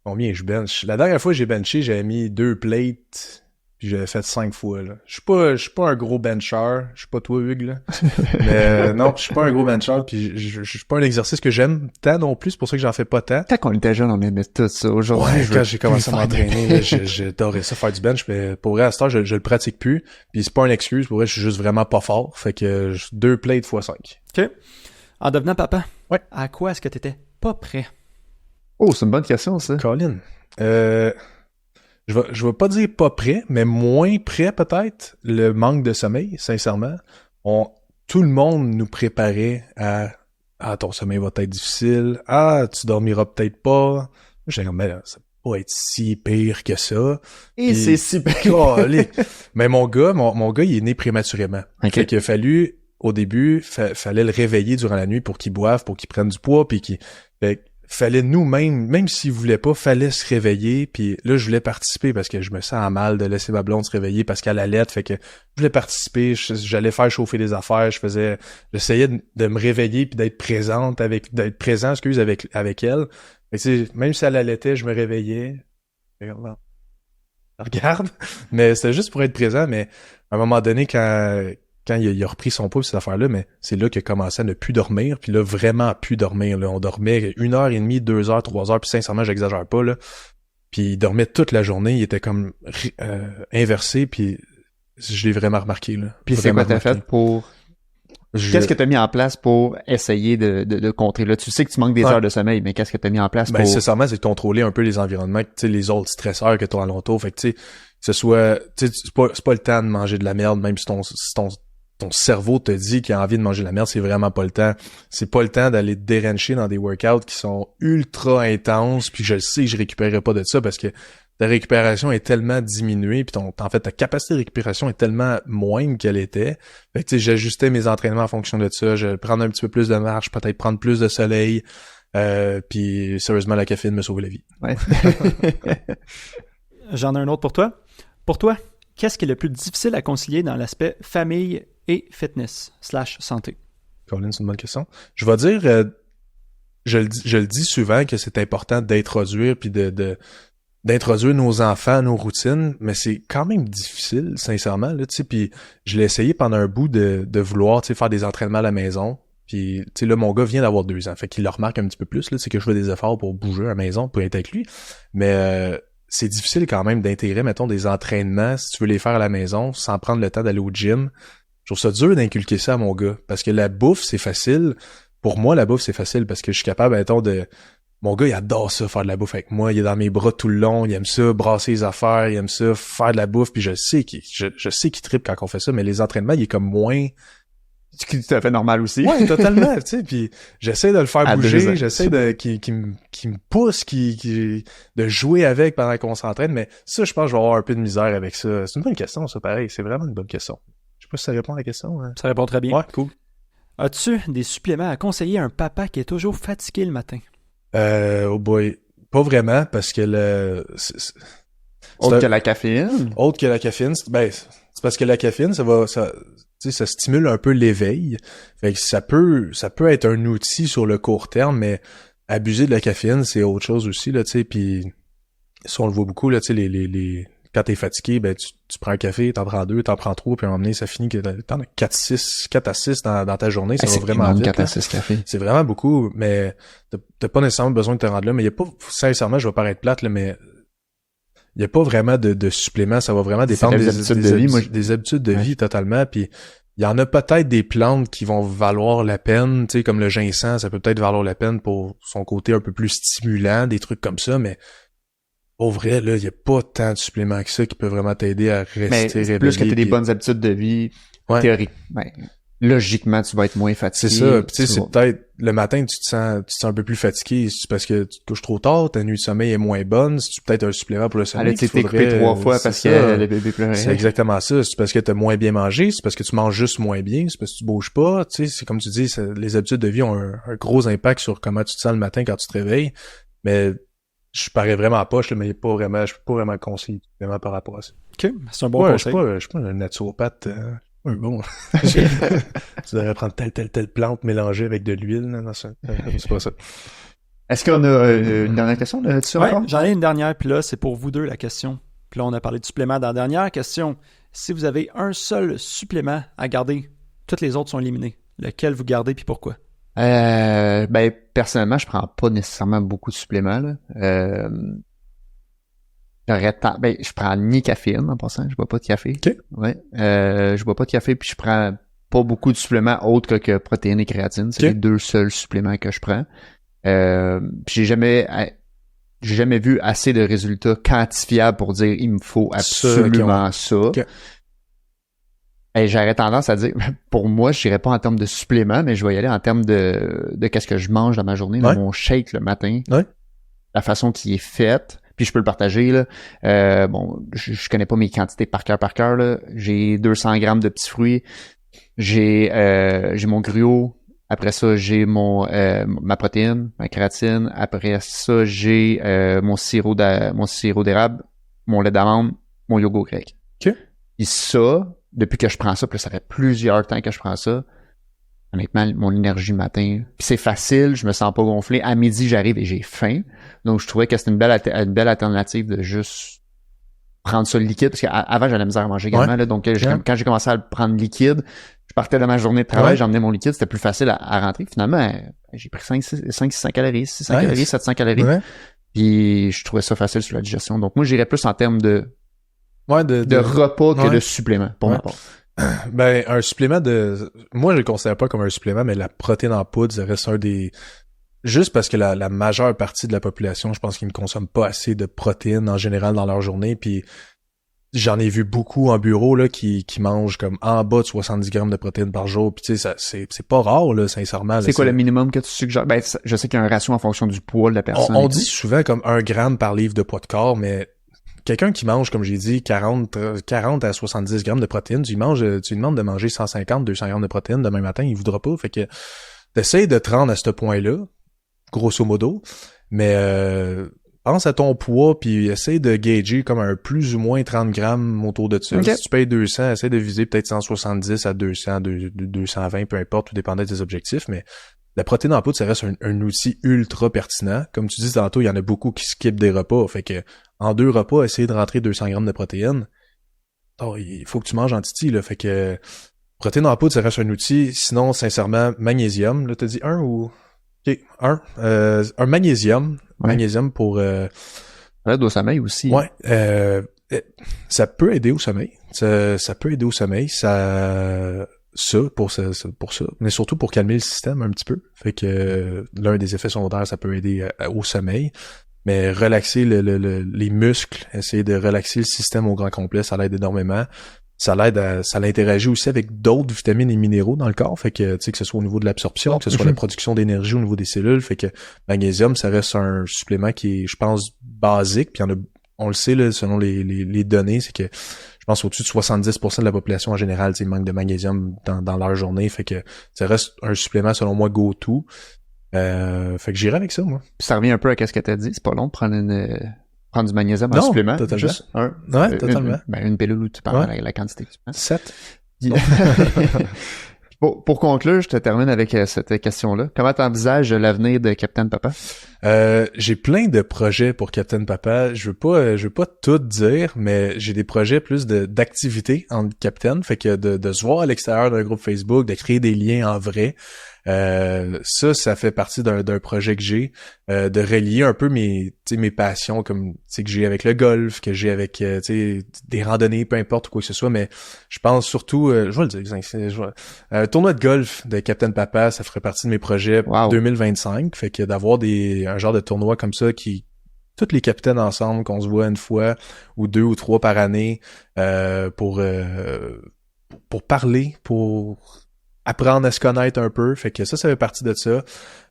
Combien je bench? La dernière fois que j'ai benché, j'avais mis 2 plates. Puis j'avais fait 5 fois, là. Je suis pas un gros bencher. Je suis pas toi, Hugues, là. Mais non, je suis pas un gros bencher. Puis je suis pas un exercice que j'aime tant non plus. C'est pour ça que j'en fais pas tant. Quand on était jeune, on aimait tout ça. Aujourd'hui, Ouais, quand j'ai commencé à m'entraîner, j'adorais ça faire du bench. Mais pour vrai, à cette heure, je le pratique plus. Puis c'est pas une excuse. Pour vrai, je suis juste vraiment pas fort. Fait que 2 plates fois 5. OK. En devenant papa, ouais. À quoi est-ce que t'étais pas prêt? Oh, c'est une bonne question, ça. Colin. Je vais pas dire pas prêt, mais moins prêt peut-être. Le manque de sommeil, sincèrement. Tout le monde nous préparait à ton sommeil va être difficile. Ah, tu dormiras peut-être pas. J'ai dit, mais là, ça peut pas être si pire que ça. Et c'est si pire. Mais mon gars, il est né prématurément. Okay. Fait qu'il a fallu, au début, fallait le réveiller durant la nuit pour qu'il boive, pour qu'il prenne du poids, puis fallait nous-mêmes, même s'il voulait pas, fallait se réveiller, puis là, je voulais participer parce que je me sens mal de laisser ma blonde se réveiller parce qu'elle allait, fait que je voulais participer, j'allais faire chauffer des affaires, j'essayais de me réveiller puis d'être présent, avec elle. Mais tu sais, même si elle allaitait, je me réveillais. Regarde. Mais c'était juste pour être présent, mais à un moment donné, quand il a repris son poids, cette affaire-là, mais c'est là qu'il a commencé à ne plus dormir, puis là, vraiment plus dormir, là. On dormait 1h30, 2h, 3h, puis sincèrement, j'exagère pas, là. Puis il dormait toute la journée, il était comme inversé, puis je l'ai vraiment remarqué, là. Puis c'est quoi t'as fait pour... Qu'est-ce que t'as mis en place pour essayer de contrer? Là, tu sais que tu manques des heures de sommeil, mais qu'est-ce que t'as mis en place pour... Ben, sincèrement, c'est de contrôler un peu les environnements, tu sais, les autres stresseurs que t'as alentour. Fait que, tu sais, que ce soit, tu sais, c'est pas le temps de manger de la merde, même si ton cerveau te dit qu'il a envie de manger de la merde, c'est vraiment pas le temps. C'est pas le temps d'aller te dérancher dans des workouts qui sont ultra intenses, puis je le sais que je récupérerai pas de ça parce que ta récupération est tellement diminuée, puis en fait, ta capacité de récupération est tellement moindre qu'elle était. Fait que, tu sais, j'ajustais mes entraînements en fonction de ça. Je prendre un petit peu plus de marche, peut-être prendre plus de soleil, puis sérieusement, la caféine me sauve la vie. Ouais. J'en ai un autre pour toi. Pour toi, qu'est-ce qui est le plus difficile à concilier dans l'aspect famille et fitness/santé? Colin, c'est une bonne question. Je vais dire, je le dis souvent que c'est important d'introduire puis d'introduire nos enfants à nos routines, mais c'est quand même difficile, sincèrement, là, tu sais, puis je l'ai essayé pendant un bout de vouloir, tu sais, faire des entraînements à la maison, puis, tu sais, là, mon gars vient d'avoir 2 ans, fait qu'il le remarque un petit peu plus, là, c'est que je fais des efforts pour bouger à la maison, pour être avec lui, mais c'est difficile quand même d'intégrer, mettons, des entraînements, si tu veux les faire à la maison, sans prendre le temps d'aller au gym. Je trouve ça dur d'inculquer ça à mon gars, parce que la bouffe, c'est facile. Pour moi, la bouffe, c'est facile, parce que je suis capable, mettons, Mon gars, il adore ça, faire de la bouffe avec moi. Il est dans mes bras tout le long. Il aime ça, brasser les affaires. Il aime ça, faire de la bouffe. Puis je sais qu'il trippe quand on fait ça, mais les entraînements, il est comme moins... C'est tout à fait normal aussi. Ouais, totalement, tu sais. Puis j'essaie de le faire bouger. J'essaie qu'il me pousse, de jouer avec pendant qu'on s'entraîne. Mais ça, je pense que je vais avoir un peu de misère avec ça. C'est une bonne question, ça, pareil. C'est vraiment une bonne question. Je sais pas si ça répond à la question. Hein. Ça répond très bien. Ouais, cool. As-tu des suppléments à conseiller à un papa qui est toujours fatigué le matin? Oh boy. Pas vraiment, parce que Autre que la caféine. Autre que la caféine, c'est parce que la caféine, tu sais, ça stimule un peu l'éveil. Fait que ça peut être un outil sur le court terme, mais abuser de la caféine, c'est autre chose aussi, là, tu sais, puis ça, on le voit beaucoup, là, tu sais, quand t'es fatigué, ben, tu prends un café, t'en prends 2, t'en prends 3, puis à un moment donné, ça finit que t'en as 4 à 6 dans ta journée, ça va vraiment vite. 4 à 6 cafés. C'est vraiment beaucoup, mais t'as pas nécessairement besoin de te rendre là, mais il y a pas, sincèrement, je vais paraître plate, là, mais il y a pas vraiment de suppléments, ça va vraiment dépendre des habitudes de vie, des habitudes de vie totalement, puis il y en a peut-être des plantes qui vont valoir la peine, tu sais, comme le ginseng, ça peut peut-être valoir la peine pour son côté un peu plus stimulant, des trucs comme ça, mais au vrai, là, il y a pas tant de suppléments que ça qui peuvent vraiment t'aider à rester réveillé. Plus que t'aies des bonnes habitudes de vie, théorique. Logiquement, tu vas être moins fatigué. C'est ça. Puis tu sais, c'est peut-être le matin, tu te sens un peu plus fatigué. C'est parce que tu te couches trop tard, ta nuit de sommeil est moins bonne. C'est peut-être un supplément pour le sommeil. Elle a été coupée 3 fois parce que le bébé pleurait. C'est exactement ça. C'est parce que t'as moins bien mangé. C'est parce que tu manges juste moins bien. C'est parce que tu bouges pas. Tu sais, c'est comme tu dis, les habitudes de vie ont un gros impact sur comment tu te sens le matin quand tu te réveilles. Mais je parais vraiment poche, là, mais je peux pas vraiment conseiller vraiment par rapport à ça. OK, c'est un bon conseil. Je suis pas un naturopathe. Bon. Tu devrais prendre telle plante mélangée avec de l'huile. Non, c'est pas ça. Est-ce qu'on a une dernière question là-dessus encore? J'en ai une dernière, puis là, c'est pour vous deux la question. Puis là, on a parlé de supplément dans la dernière question. Si vous avez un seul supplément à garder, toutes les autres sont éliminées. Lequel vous gardez, puis pourquoi? Personnellement, je prends pas nécessairement beaucoup de suppléments, là. Je prends ni caféine en passant, je bois pas de café. OK. Ouais. Je bois pas de café, puis je prends pas beaucoup de suppléments autres que protéines et créatine. C'est les deux seuls suppléments que je prends. J'ai jamais vu assez de résultats quantifiables pour dire il me faut absolument ça. Okay. J'aurais tendance à dire, pour moi, je dirais pas en termes de suppléments, mais je vais y aller en termes de qu'est-ce que je mange dans ma journée, dans mon shake le matin, la façon qui est faite. Puis je peux le partager, là. Je connais pas mes quantités par cœur, là. J'ai 200 grammes de petits fruits. J'ai mon gruau. Après ça, j'ai ma protéine, ma créatine. Après ça, j'ai mon sirop d'érable, mon lait d'amande, mon yogourt grec. OK. Et ça, depuis que je prends ça, puis ça fait plusieurs temps que je prends ça, honnêtement, mon énergie le matin, puis c'est facile, je me sens pas gonflé. À midi, j'arrive et j'ai faim. Donc, je trouvais que c'était une belle alternative de juste prendre ça liquide, parce qu'avant, j'avais la misère à manger également, là. Donc, quand j'ai commencé à le prendre liquide, je partais de ma journée de travail, j'emmenais mon liquide, c'était plus facile à rentrer. Finalement, j'ai pris 600 calories, 600 calories, 700 calories. Ouais. Puis, je trouvais ça facile sur la digestion. Donc, moi, j'irais plus en termes de repas que de suppléments, pour ma part. Ben, un supplément moi, je le considère pas comme un supplément, mais la protéine en poudre, ça reste un des... Juste parce que la majeure partie de la population, je pense qu'ils ne consomment pas assez de protéines en général dans leur journée, puis j'en ai vu beaucoup en bureau, là, qui mangent comme en bas de 70 grammes de protéines par jour, puis tu sais, c'est pas rare, là, sincèrement. C'est quoi le minimum que tu suggères? Ben, je sais qu'il y a un ratio en fonction du poids de la personne. On dit souvent comme 1 gramme par livre de poids de corps, mais quelqu'un qui mange, comme j'ai dit, 40 à 70 grammes de protéines, tu lui demandes de manger 150, 200 grammes de protéines demain matin, il voudra pas. Fait que t'essayes de te rendre à ce point-là, grosso modo, mais pense à ton poids puis essaye de gager comme un plus ou moins 30 grammes autour de ça. Okay. Si tu payes 200, essaye de viser peut-être 170 à 200, 220, peu importe, tout dépendait de tes objectifs, mais la protéine en poudre, ça reste un outil ultra pertinent. Comme tu dis tantôt, il y en a beaucoup qui skippent des repas. Fait que en 2 repas, essayer de rentrer 200 grammes de protéines. Oh, il faut que tu manges en titi, là. Fait que protéine en poudre, ça reste un outil. Sinon, sincèrement, magnésium. Là, t'as dit 1 ou... OK, 1. Un magnésium. Ouais. Magnésium pour... L'aide au sommeil aussi. Ouais. Ça peut aider au sommeil. Ça peut aider au sommeil. Pour ça, mais surtout pour calmer le système un petit peu. Fait que l'un des effets secondaires, ça peut aider au sommeil, mais relaxer les muscles, essayer de relaxer le système au grand complet, ça l'aide énormément. Ça l'interagit aussi avec d'autres vitamines et minéraux dans le corps, fait que tu sais que ce soit au niveau de l'absorption, que ce soit la production d'énergie au niveau des cellules, fait que magnésium, ça reste un supplément qui est, je pense, basique, puis on le sait là, selon les données, c'est que je pense au-dessus de 70% de la population en général, ils manquent de magnésium dans leur journée, fait que ça reste un supplément selon moi go-to. Fait que j'irai avec ça, moi. Puis ça revient un peu à ce que t'as dit, c'est pas long de prendre du magnésium en supplément. Totalement. Juste un. Ouais, totalement. Une pilule où tu parles Ouais. la quantité que tu prends. 7. Pour conclure, je te termine avec cette question-là. Comment t'envisages l'avenir de Captain Papa? J'ai plein de projets pour Captain Papa. Je veux pas tout dire, mais j'ai des projets plus d'activités en Captain. Fait que de se voir à l'extérieur d'un groupe Facebook, de créer des liens en vrai. Ça fait partie d'un projet que j'ai, de relier un peu mes passions comme que j'ai avec le golf, que j'ai avec des randonnées, peu importe ou quoi que ce soit, mais je pense surtout, je vais le dire, tournoi de golf de Captain Papa, ça ferait partie de mes projets 2025, fait que d'avoir un genre de tournoi comme ça qui tous les capitaines ensemble, qu'on se voit une fois ou 2 ou 3 par année pour parler, pour apprendre à se connaître un peu, fait que ça fait partie de ça.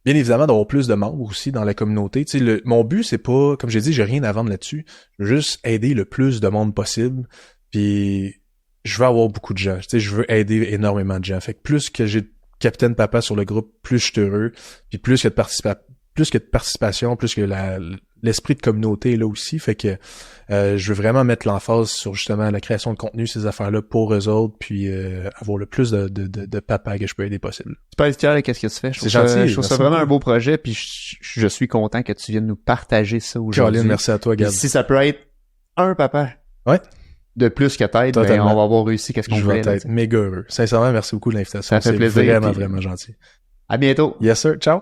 Bien évidemment, d'avoir plus de membres aussi dans la communauté. Tu sais, mon but, c'est pas, comme j'ai dit, j'ai rien à vendre là-dessus. Je veux juste aider le plus de monde possible. Puis je veux avoir beaucoup de gens. Tu sais, je veux aider énormément de gens. Fait que plus que j'ai de Captain Papa sur le groupe, plus je suis heureux. Puis plus que de participation, plus que l'esprit de communauté est là aussi. Fait que je veux vraiment mettre l'emphase sur justement la création de contenu, ces affaires-là pour eux autres, puis avoir le plus de papa que je peux aider possible. Tu peux être fier de qu'est-ce que tu fais. C'est gentil. Je trouve ça vraiment un beau projet, puis je suis content que tu viennes nous partager ça aujourd'hui. Colin, merci à toi, Gab. Si ça peut être un papa. Ouais. De plus que t'aides, ben, on va avoir réussi qu'est-ce qu'on voulait. Je vais être méga heureux. Sincèrement, merci beaucoup de l'invitation. Ça fait plaisir. C'est vraiment, vraiment gentil. À bientôt. Yes, sir. Ciao.